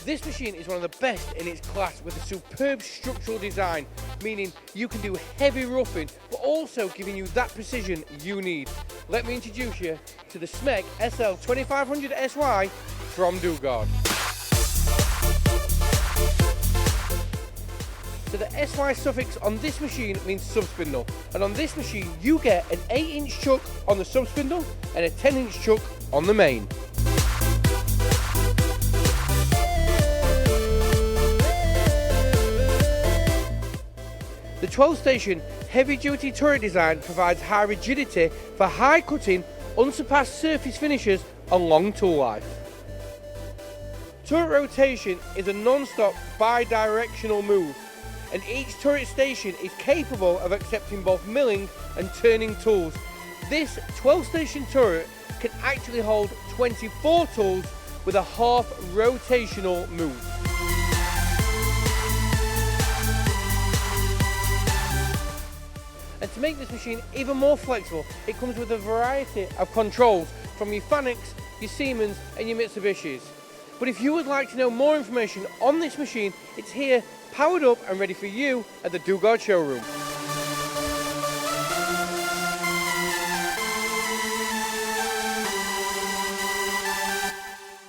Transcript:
This machine is one of the best in its class with a superb structural design, meaning you can do heavy roughing, but also giving you that precision you need. Let me introduce you to the SMEC SL 2500 SY from Dugard. So the SY suffix on this machine means sub-spindle, and on this machine you get an 8-inch chuck on the sub-spindle and a 10-inch chuck on the main. The 12-station heavy-duty turret design provides high rigidity for high cutting, unsurpassed surface finishes and long tool life. Turret rotation is a non-stop bi-directional move, and each turret station is capable of accepting both milling and turning tools. This 12-station turret can actually hold 24 tools with a half rotational move. And to make this machine even more flexible, it comes with a variety of controls from your Fanucs, your Siemens and your Mitsubishis. But if you would like to know more information on this machine, it's here, powered up and ready for you at the Dugard showroom.